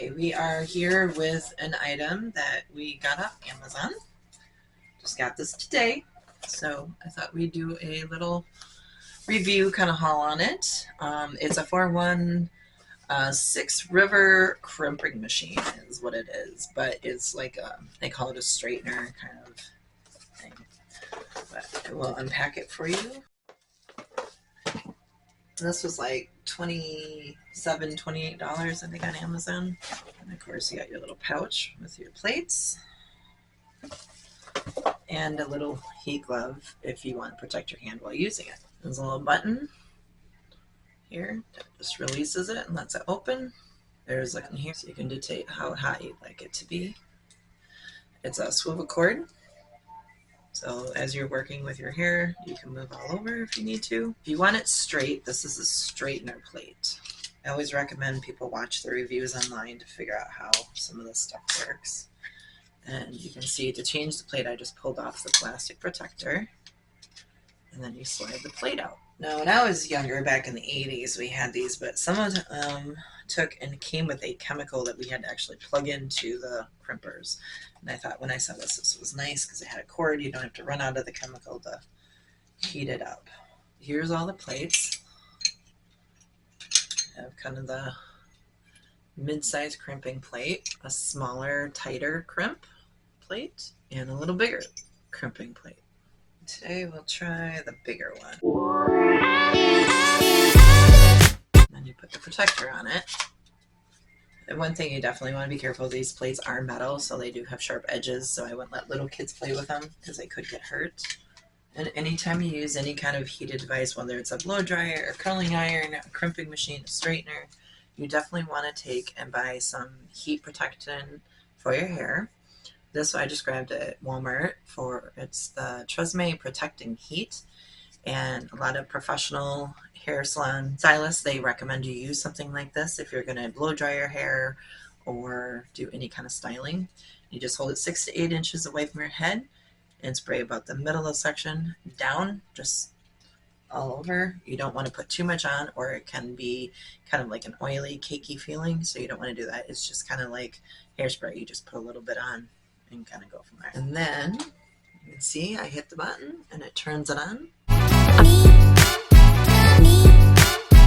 Okay, we are here with an item that we got off Amazon. Just got this today, so I thought we'd do a little review kind of haul on it. It's a 4-in-1 6-river crimping machine is what it is, but it's like they call it a straightener kind of thing. But I will unpack it for you. This was like $27, $28 I think on Amazon. And of course you got your little pouch with your plates and a little heat glove if you want to protect your hand while using it. There's a little button here that just releases it and lets it open. There's like in here so you can dictate how hot you'd like it to be. It's a swivel cord. So as you're working with your hair, you can move all over if you need to. If you want it straight, this is a straightener plate. I always recommend people watch the reviews online to figure out how some of this stuff works. And you can see to change the plate, I just pulled off the plastic protector. And then you slide the plate out. Now, when I was younger, back in the 80s, we had these, but some of them took and came with a chemical that we had to actually plug into the crimpers. And I thought when I saw this was nice because it had a cord. You don't have to run out of the chemical to heat it up. Here's all the plates. I have kind of the mid-size crimping plate, a smaller, tighter crimp plate, and a little bigger crimping plate. Today we'll try the bigger one. Then you put the protector on it. And one thing you definitely want to be careful, these plates are metal, so they do have sharp edges, so I wouldn't let little kids play with them because they could get hurt. And anytime you use any kind of heated device, whether it's a blow dryer, a curling iron, a crimping machine, a straightener, you definitely want to take and buy some heat protection for your hair. This I just grabbed at Walmart it's the Tresemme Protecting Heat, and a lot of professional hair salon stylists, they recommend you use something like this if you're going to blow dry your hair or do any kind of styling. You just hold it 6 to 8 inches away from your head and spray about the middle of the section down, just all over. You don't want to put too much on or it can be kind of like an oily, cakey feeling, so you don't want to do that. It's just kind of like hairspray. You just put a little bit on and kind of go from there. And then you can see I hit the button and it turns it on.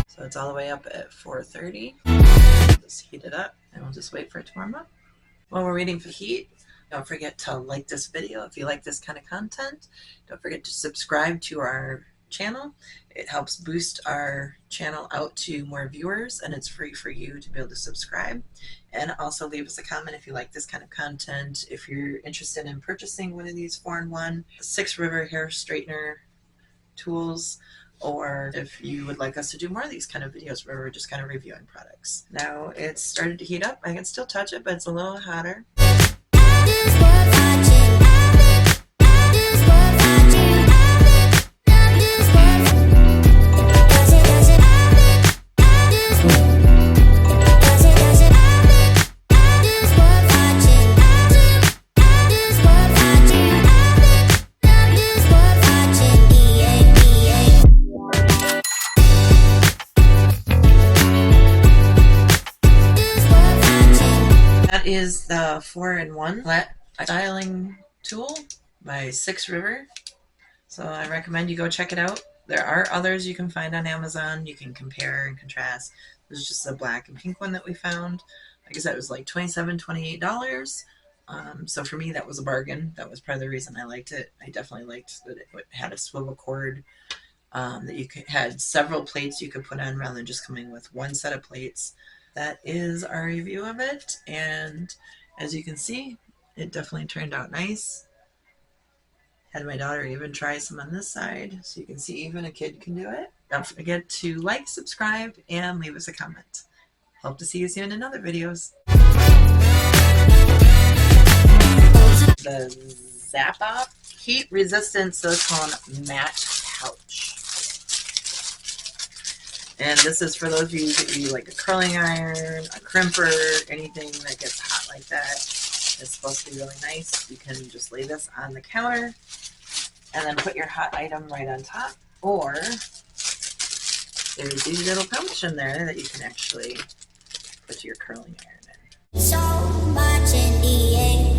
So it's all the way up at 430. Just heat it up and we'll just wait for it to warm up. While we're waiting for heat, don't forget to like this video if you like this kind of content. Don't forget to subscribe to our channel. It helps boost our channel out to more viewers, and it's free for you to be able to subscribe. And also leave us a comment if you like this kind of content. If you're interested in purchasing one of these 4-in-1 6-river hair straightener tools, or if you would like us to do more of these kind of videos where we're just kind of reviewing products. Now it's started to heat up. I can still touch it, but it's a little hotter. Is the 4-in-1 flat styling tool by 6-river. So I recommend you go check it out. There are others you can find on Amazon. You can compare and contrast. This is just the black and pink one that we found. Like I said, it was like $27, $28. So for me, that was a bargain. That was part of the reason I liked it. I definitely liked that it had a swivel cord, that you had several plates you could put on rather than just coming with one set of plates. That is our review of it, and as you can see, it definitely turned out nice. Had my daughter even try some on this side, so you can see even a kid can do it. Don't forget to like, subscribe, and leave us a comment. Hope to see you soon in other videos. The ZAXOP heat-resistant silicone matte pouch. And this is for those of you that use like a curling iron, a crimper, anything that gets hot like that. It's supposed to be really nice. You can just lay this on the counter and then put your hot item right on top. Or there's these little pouch in there that you can actually put your curling iron in. So much in the air.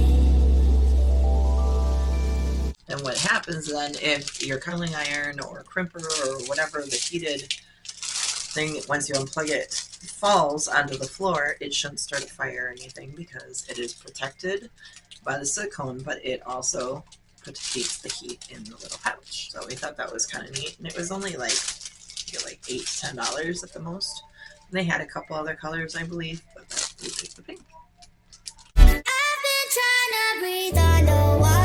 And what happens then, if your curling iron or crimper or whatever the heated thing, once you unplug it, falls onto the floor, it shouldn't start a fire or anything because it is protected by the silicone, but it also keeps the heat in the little pouch. So we thought that was kind of neat, and it was only like $8 to $10 at the most. They had a couple other colors, I believe, but we picked the pink. I've been trying to breathe underwater.